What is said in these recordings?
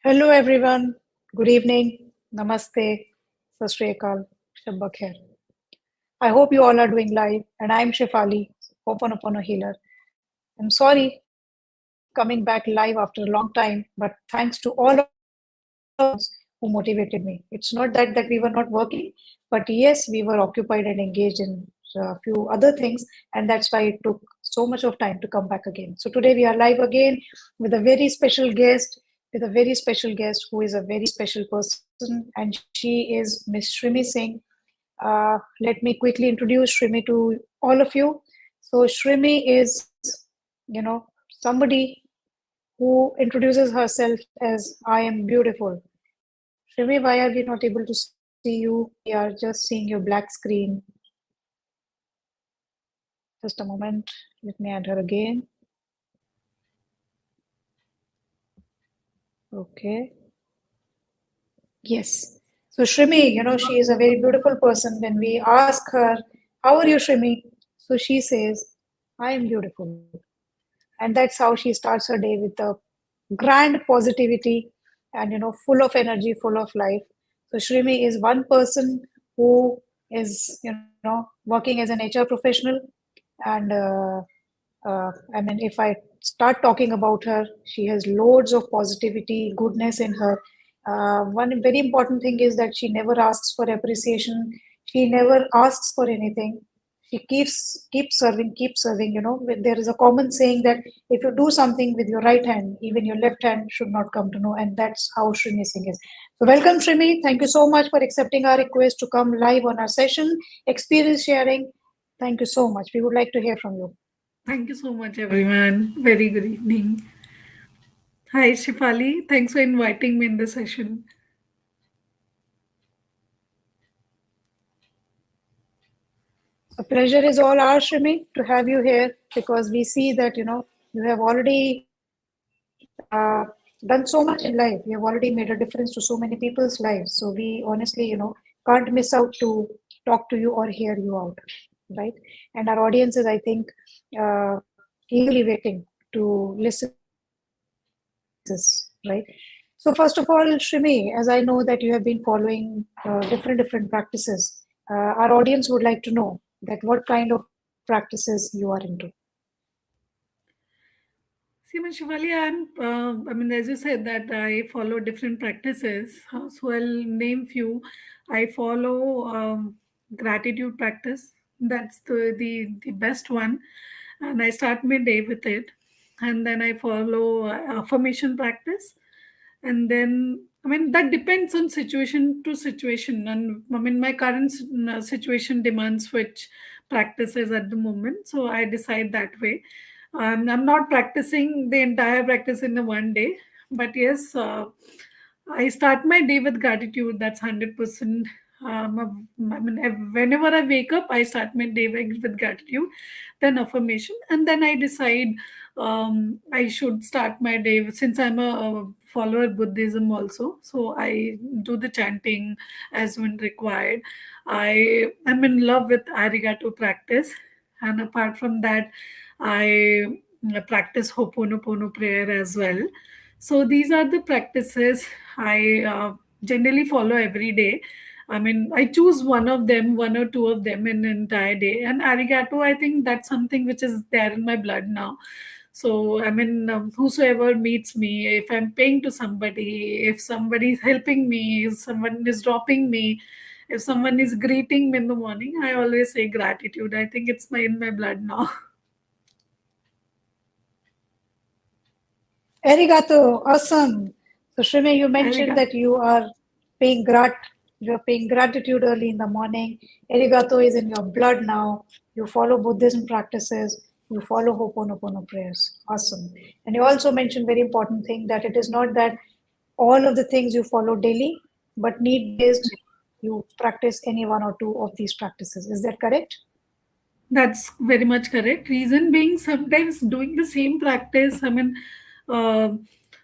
Hello everyone. Good evening. Namaste. Sat Sri Akal. Shabba Khair. I hope you all are doing live, and I'm Shefali, Ho'oponopono healer. I'm sorry coming back live after a long time, but thanks to all of who motivated me. It's not that we were not working, but yes, we were occupied and engaged in a few other things, and that's why it took so much of time to come back again. So today we are live again with a very special guest, who is a very special person, and she is Miss Shrimi Singh. Let me quickly introduce Shrimi to all of you. So Shrimi is, somebody who introduces herself as I am beautiful. Shmi, why are we not able to see you? We are just seeing your black screen. Just a moment. Let me add her again. Okay. Yes. So Shrimi, she is a very beautiful person. When we ask her, how are you, Shrimi? So she says, I am beautiful. And that's how she starts her day with the grand positivity and, full of energy, full of life. So Shrimi is one person who is, working as an HR professional. And I mean, if I start talking about her, she has loads of positivity, goodness in her. One very important thing is that she never asks for appreciation. She never asks for anything. She keeps serving, keeps serving. There is a common saying that if you do something with your right hand, even your left hand should not come to know, and that's how Shrimi Singh is. So, welcome, Shrimi. Thank you so much for accepting our request to come live on our session, experience sharing. Thank you so much. We would like to hear from you. Thank you so much, everyone. Very good evening. Hi, Shifali. Thanks for inviting me in the session. The pleasure is all ours, Shimi, to have you here because we see that you have already done so much in life. You have already made a difference to so many people's lives. So we honestly, can't miss out to talk to you or hear you out, right? And our audience is, I think, eagerly waiting to listen to your experiences, right? So first of all, Shimi, as I know that you have been following different practices, our audience would like to know that what kind of practices you are into. See, Shifali, as you said, that I follow different practices. So I'll name few. I follow gratitude practice. That's the best one. And I start my day with it. And then I follow affirmation practice. And then that depends on situation to situation, and my current situation demands which practices at the moment, so I decide that way. I'm not practicing the entire practice in the one day, but yes, I start my day with gratitude. That's 100%. Whenever I wake up, I start my day with gratitude, then affirmation, and then I decide I should start my day. Since I'm a follower Buddhism also, so I do the chanting as when required. I am in love with arigato practice, and apart from that, I practice Ho'oponopono prayer as well. So these are the practices I generally follow every day. I choose one of them, one or two of them in an entire day. And arigato, I think that's something which is there in my blood now. So, whosoever meets me, if I'm paying to somebody, if somebody is helping me, if someone is dropping me, if someone is greeting me in the morning, I always say gratitude. I think it's in my blood now. Arigato, awesome. So Shrimi, you mentioned Arigato. that you are paying gratitude early in the morning. Arigato is in your blood now. You follow Buddhism practices. You follow Ho'oponopono prayers. Awesome. And you also mentioned very important thing that it is not that all of the things you follow daily, but need based. You practice any one or two of these practices. Is that correct? That's very much correct. Reason being, sometimes doing the same practice, uh,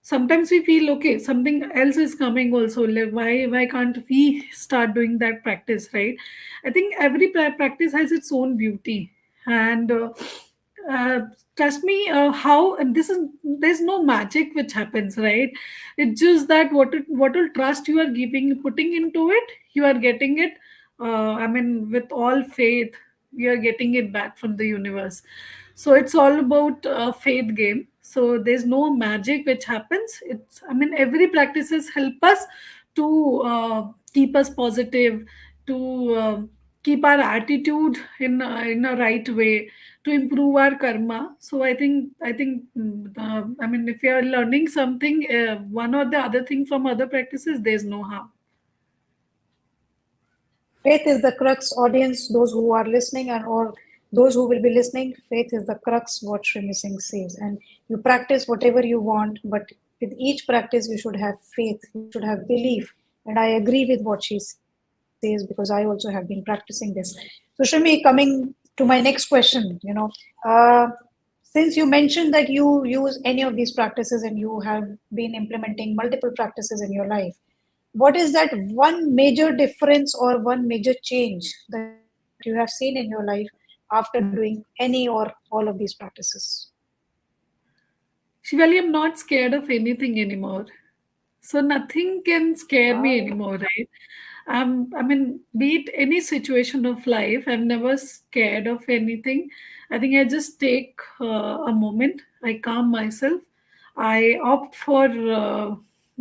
sometimes we feel okay, something else is coming also. Like, why can't we start doing that practice, right? I think every practice has its own beauty, and uh, trust me, how, and this is, there's no magic which happens, right? It's just that what will trust you are giving, putting into it, you are getting it. I mean, with all faith, you are getting it back from the universe. So it's all about faith game. So there's no magic which happens. It's, I mean, every practices help us to keep us positive, to keep our attitude in a right way, to improve our karma. So I mean, if you are learning something, one or the other thing from other practices, there's no harm. Faith is the crux, audience, those who are listening and or those who will be listening. Faith is the crux, what Shrimi Singh says. And you practice whatever you want, but with each practice, you should have faith, you should have belief. And I agree with what she says because I also have been practicing this. So, Shrimi, coming to my next question, uh, since you mentioned that you use any of these practices and you have been implementing multiple practices in your life, what is that one major difference or one major change that you have seen in your life after doing any or all of these practices? Shivali, I'm not scared of anything anymore. So nothing can scare me Wow. anymore, right? I mean, be it any situation of life, I'm never scared of anything. I think I just take a moment, I calm myself, I opt for,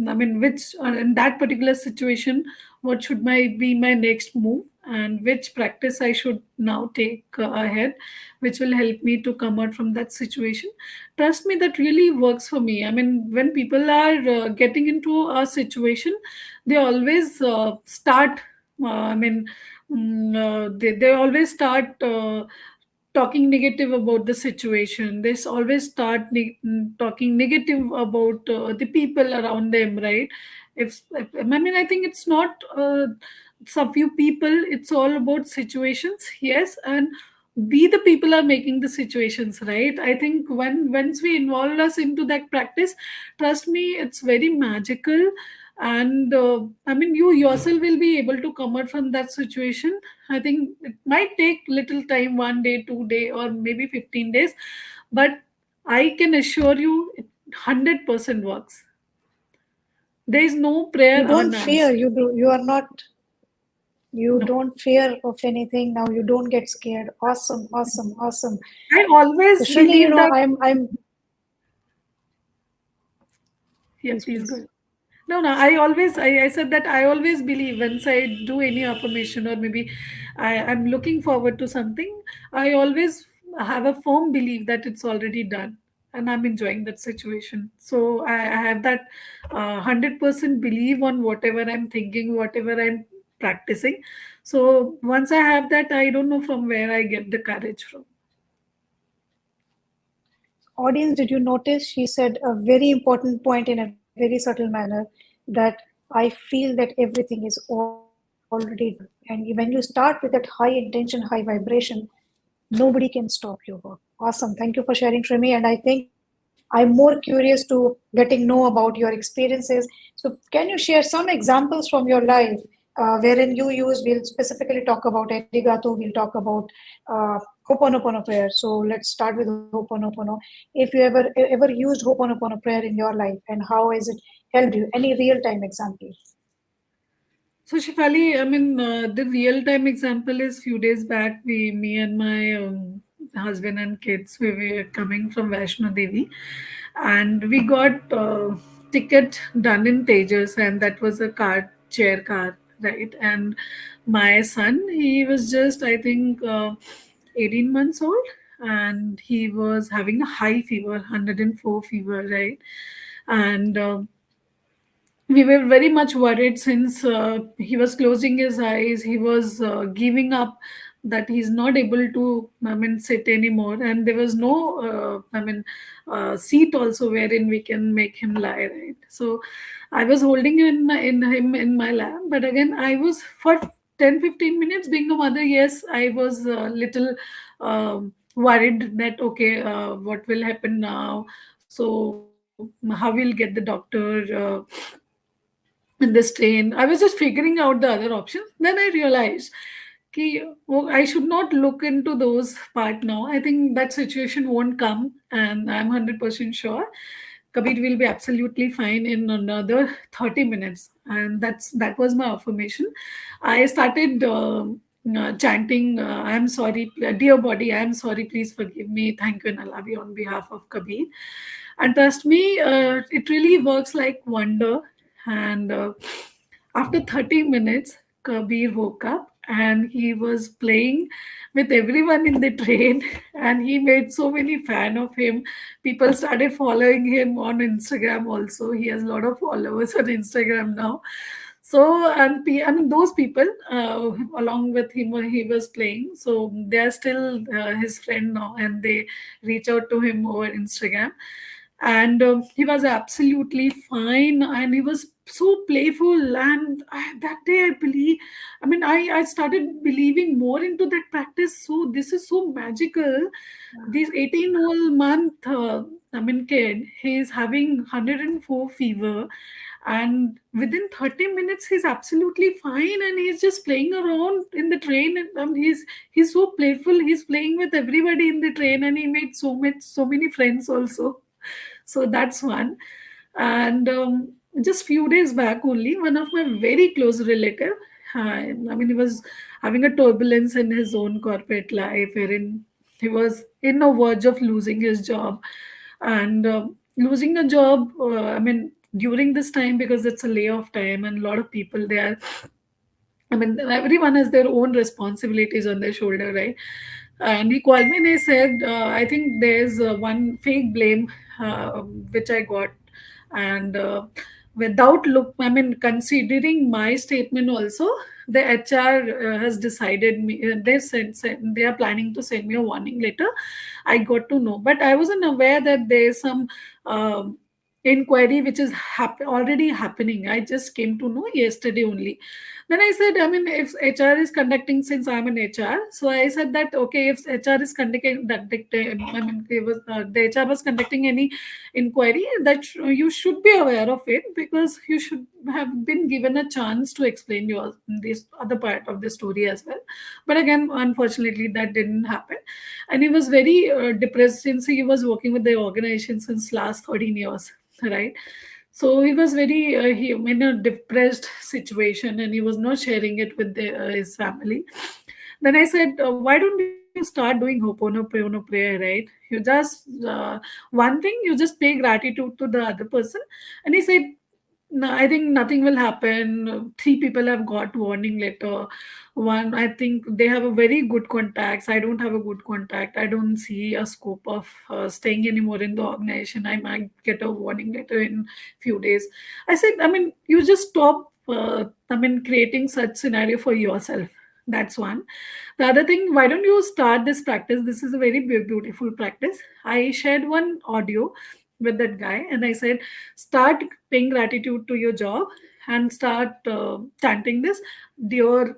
I mean, which in that particular situation, what should be my next move, and which practice I should now take ahead, which will help me to come out from that situation. Trust me, that really works for me. I mean, when people are getting into a situation, they always start. I mean, they always start talking negative about the situation. They always start talking negative about the people around them, right? If I mean, I think it's not some few people. It's all about situations, yes, and we the people are making the situations, right? I think when once we involve us into that practice, trust me, it's very magical. And I mean, you yourself will be able to come out from that situation. I think it might take little time, 1 day, 2 day, or maybe 15 days, but I can assure you it 100% works. There is no You prayer don't fear, unanswered. you are not, you No, don't fear of anything now, you don't get scared. Awesome, awesome, awesome. I So always Shrimi, believe that. I'm Yeah, please, please go please. ahead. No, no, I said that I always believe once I do any affirmation, or maybe I'm looking forward to something, I always have a firm belief that it's already done and I'm enjoying that situation. So I have that 100% belief on whatever I'm thinking, whatever I'm practicing. So once I have that, I don't know from where I get the courage from. Audience, did you notice she said a very important point in a very subtle manner that I feel that everything is already done. And when you start with that high intention, high vibration, nobody can stop your work. Awesome. Thank you for sharing, Shrimi. And I think I'm more curious to getting know about your experiences. So can you share some examples from your life wherein you use, we'll specifically talk about Arigato, we'll talk about uh, Ho'oponopono prayer. So let's start with Ho'oponopono. If you ever used Ho'oponopono prayer in your life and how has it helped you? Any real time example? So Shifali, I mean, the real time example is few days back, me and my husband and kids, we were coming from Vaishno Devi, and we got ticket done in Tejas, and that was a car, chair car, right? And my son, he was just, I think, 18 months old, and he was having a high fever, 104 fever, right? And we were very much worried since he was closing his eyes, he was giving up, that he's not able to, I mean, sit anymore, and there was no I mean, seat also wherein we can make him lie, right? So I was holding him in my lap, but again I was for 10-15 minutes, being a mother, yes, I was a little worried that okay, what will happen now, so how we'll get the doctor in this train. I was just figuring out the other option. Then I realized Oh, I should not look into those part now. I think that situation won't come, and I'm 100% sure Kabir will be absolutely fine in another 30 minutes. And that was my affirmation. I started chanting, I'm sorry, dear body, I'm sorry, please forgive me, thank you, and I love you on behalf of Kabir. And trust me, it really works like wonder. And after 30 minutes, Kabir woke up and he was playing with everyone in the train, and he made so many fan of him. People started following him on Instagram also. He has a lot of followers on Instagram now. So, and I mean, those people along with him when he was playing, so they are still his friend now, and they reach out to him over Instagram. And he was absolutely fine, and he was so playful. And that day, I believe, I mean, I started believing more into that practice. So this is so magical. This 18 whole month, I mean, kid, he is having 104 fever, and within 30 minutes he's absolutely fine, and he's just playing around in the train. And he's so playful, he's playing with everybody in the train, and he made so many friends also. So that's one. And just few days back only, one of my very close relative, I mean, he was having a turbulence in his own corporate life, wherein he was in the verge of losing his job. And losing a job, I mean, during this time, because it's a layoff time, and a lot of people, they are, I mean, everyone has their own responsibilities on their shoulder, right? And he called me and he said, I think there's one fake blame which I got. And without look, I mean, considering my statement also, the HR has decided me, they are planning to send me a warning letter. I got to know, but I wasn't aware that there's some um, inquiry which is already happening. I just came to know yesterday only. Then I said, I mean, if HR is conducting, since I'm an HR, so I said that, okay, if HR is conducting, I mean, the HR was conducting any inquiry, that you should be aware of it, because you should have been given a chance to explain your this other part of the story as well. But again, unfortunately, that didn't happen, and he was very depressed, since he was working with the organization since last 13 years, right? So he was very he in a depressed situation, and he was not sharing it with his family. Then I said, why don't you start doing Ho'oponopono prayer, right? You just one thing, you just pay gratitude to the other person. And he said, no, I think nothing will happen. Three people have got warning letter. One, I think they have a very good contacts. I don't have a good contact. I don't see a scope of staying anymore in the organization. I might get a warning letter in few days. I said, I mean, you just stop. I mean, creating such scenario for yourself. That's one. The other thing, why don't you start this practice? This is a very beautiful practice. I shared one audio with that guy, and I said, start paying gratitude to your job, and start chanting this, dear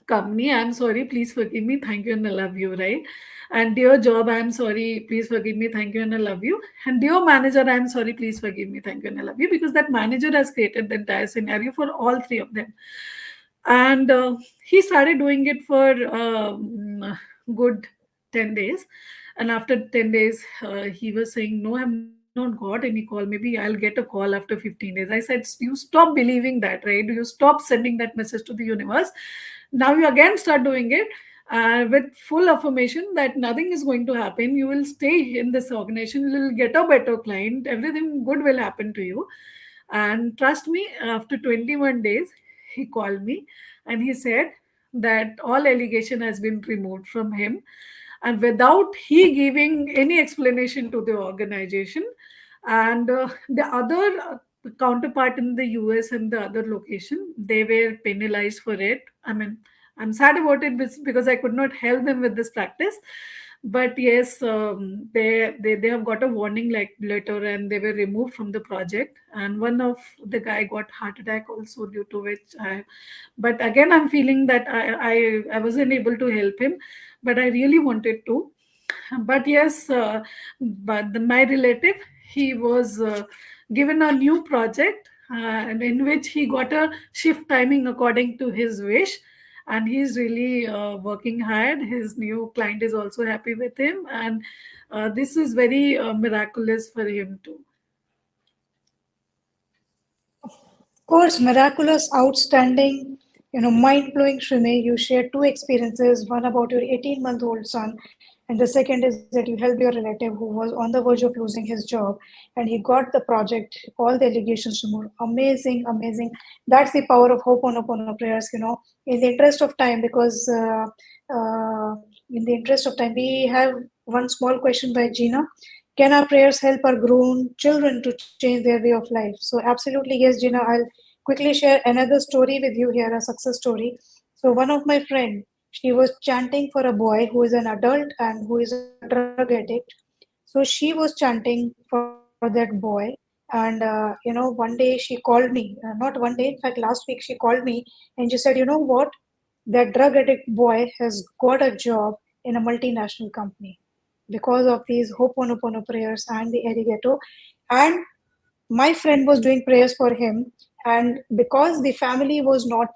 company, I'm sorry, please forgive me, thank you, and I love you, right? And dear job, I'm sorry, please forgive me, thank you, and I love you. And dear manager, I'm sorry, please forgive me, thank you, and I love you, because that manager has created the entire scenario for all three of them. And he started doing it for good 10 days. And after 10 days, he was saying, no, I've not got any call, maybe I'll get a call after 15 days. I said, you stop believing that, right? You stop sending that message to the universe. Now you again start doing it with full affirmation that nothing is going to happen. You will stay in this organization, you will get a better client, everything good will happen to you. And trust me, after 21 days, he called me and he said that all allegation has been removed from him, and without he giving any explanation to the organization. And the other counterpart in the US and the other location, they were penalized for it. I mean, I'm sad about it because I could not help them with this practice. But yes, they have got a warning like letter, and they were removed from the project. And one of the guy got heart attack also, due to which I. But again, I'm feeling that I wasn't able to help him, but I really wanted to. But yes, my relative, he was given a new project, and in which he got a shift timing according to his wish. and he's really working hard. His new client is also happy with him, and this is very miraculous for him too. Of course, miraculous, outstanding, mind-blowing, Shrimi. You shared two experiences, one about your 18-month-old son, and the second is that you helped your relative who was on the verge of losing his job, and he got the project, all the allegations removed. Amazing, amazing. That's the power of Ho'oponopono prayers, In the interest of time, because in the interest of time, we have one small question by Gina. Can our prayers help our grown children to change their way of life? So, absolutely, yes, Gina. I'll quickly share another story with you here, a success story. So, one of my friend, she was chanting for a boy who is an adult and who is a drug addict. So, she was chanting for that boy. And, one day she called me, not one day, in fact, last week she called me and she said, what? That drug addict boy has got a job in a multinational company because of these Ho'oponopono prayers and the Arigato. And my friend was doing prayers for him. And because the family was not,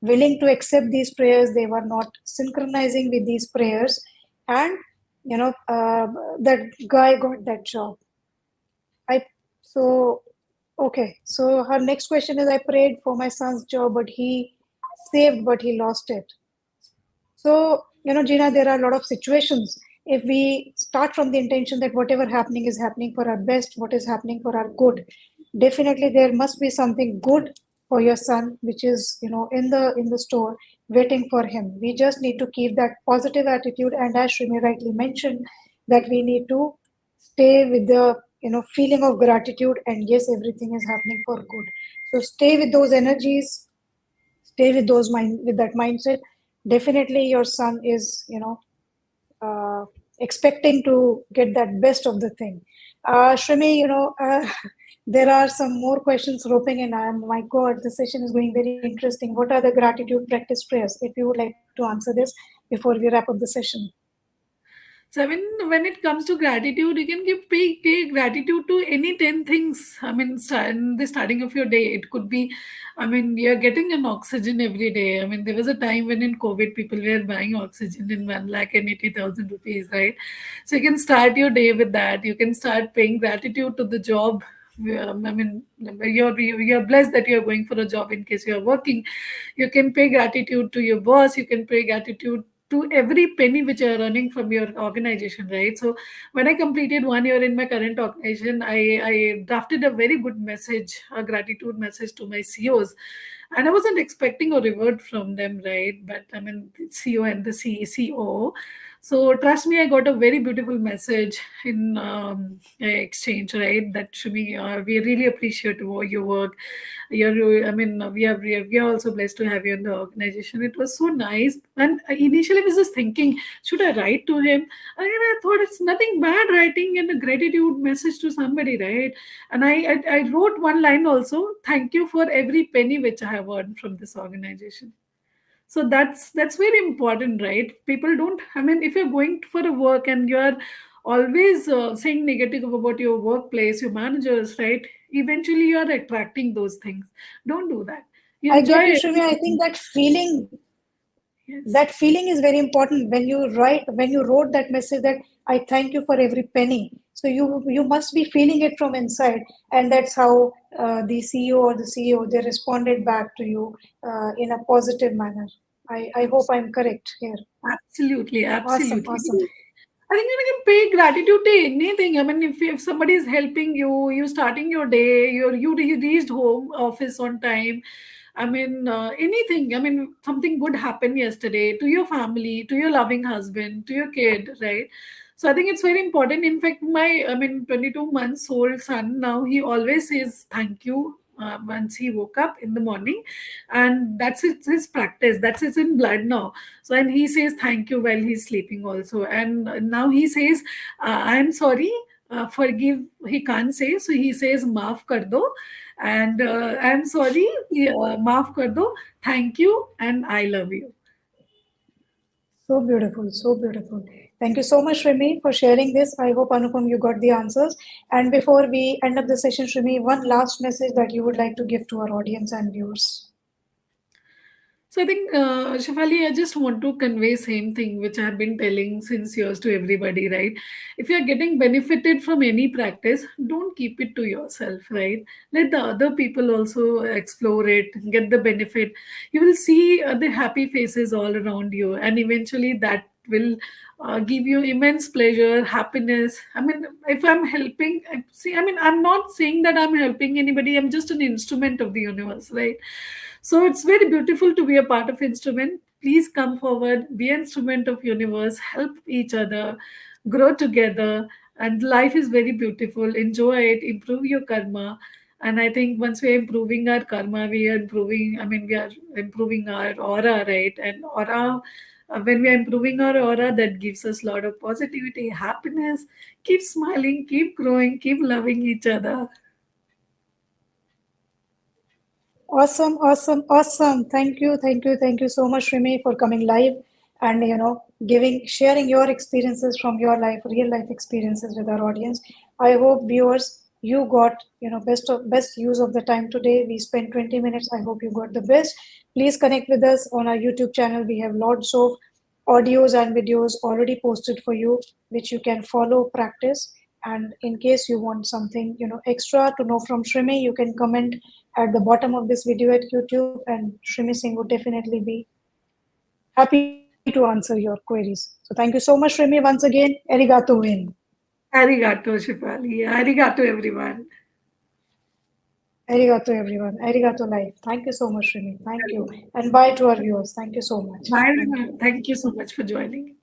willing to accept these prayers, they were not synchronizing with these prayers. And, that guy got that job. I so okay. So her next question is I prayed for my son's job, but he saved, but he lost it. So, Gina, there are a lot of situations. If we start from the intention that whatever happening is happening for our best, what is happening for our good, definitely there must be something good for your son, which is, in the store waiting for him. We just need to keep that positive attitude, and as Shrimi rightly mentioned, that we need to stay with the feeling of gratitude, and yes, everything is happening for good. So stay with those energies, stay with with that mindset. Definitely your son is uh, expecting to get that best of the thing. Shrimi, there are some more questions roping in. My god, the session is going very interesting. What are the gratitude practice prayers, if you would like to answer this before we wrap up the session? So when it comes to gratitude, you can pay gratitude to any 10 things. I mean, in the starting of your day, it could be, I mean, you're getting an oxygen every day. I mean, there was a time when in COVID, people were buying oxygen in 1,80,000 rupees, right? So you can start your day with that. You can start paying gratitude to the job. I mean, you're blessed that you're going for a job in case you're working. You can pay gratitude to your boss. You can pay gratitude to every penny which you're earning from your organization, right? So when I completed 1 year in my current organization, I drafted a very good message, a gratitude message to my CEOs. And I wasn't expecting a reward from them, right? But I mean, the CEO and the CEO. So trust me, I got a very beautiful message in exchange, right? That should be, we really appreciate your work. I mean, we are also blessed to have you in the organization. It was so nice. And initially, I was just thinking, should I write to him? And then I thought it's nothing bad writing in a gratitude message to somebody, right? And I wrote one line also. Thank you for every penny which I have earned from this organization. So that's very important, right? People don't, I mean, if you're going for a work and you're always saying negative about your workplace, your managers, right, eventually you are attracting those things. Don't do that. You I get enjoy you, it. Shrimi. I think Yes, that feeling is very important when you wrote that message that I thank you for every penny. So you must be feeling it from inside, and that's how the CEO or the CEO they responded back to you in a positive manner. I hope abs- I'm correct here. absolutely, Awesome, absolutely. awesome. I think you can pay gratitude to anything. I mean, if somebody is helping you, you starting your day, you reached home office on time. I mean, anything. I mean, something good happened yesterday to your family, to your loving husband, to your kid, right? So I think it's very important. In fact, my 22 months old son now he always says thank you once he woke up in the morning, and that's his practice. That's his in blood now. So and he says thank you while he's sleeping also. And now he says, I'm sorry, forgive. He can't say, so he says maaf kar do, and I'm sorry, maaf kar do, thank you, and I love you. So beautiful, so beautiful. Thank you so much, Shrimi, for sharing this. I hope, Anupam, you got the answers. And before we end up the session, Shrimi, one last message that you would like to give to our audience and viewers. So I think, Shafali, I just want to convey same thing which I've been telling since years to everybody, right? If you're getting benefited from any practice, don't keep it to yourself, right? Let the other people also explore it, get the benefit. You will see the happy faces all around you, and eventually that will give you immense pleasure, happiness. I mean, if I'm helping, see, I mean, I'm not saying that I'm helping anybody. I'm just an instrument of the universe, right? So it's very beautiful to be a part of instrument. Please come forward, be an instrument of universe, help each other, grow together, and life is very beautiful. Enjoy it, improve your karma. And I think once we are improving our karma, we are improving, I mean, we are improving our aura, right? And aura, when we are improving our aura, that gives us a lot of positivity, happiness. Keep smiling, keep growing, keep loving each other. Awesome, awesome, awesome. Thank you, thank you, thank you so much, Rimi, for coming live and giving sharing your experiences from your life, real life experiences with our audience. I hope viewers you got best use of the time today. We spent 20 minutes. I hope you got the best. Please connect with us on our YouTube channel. We have lots of audios and videos already posted for you, which you can follow, practice. And in case you want something, extra to know from Shrimi, you can comment at the bottom of this video at YouTube, and Shrimi Singh would definitely be happy to answer your queries. So thank you so much, Shrimi, once again. Arigato win. Arigato, Shifali. Arigato, everyone. Arigato, everyone. Arigato life. Thank you so much, Shrimi. Thank you. And bye to our viewers. Thank you so much. Bye, Thank everyone. you. Thank you so much for joining.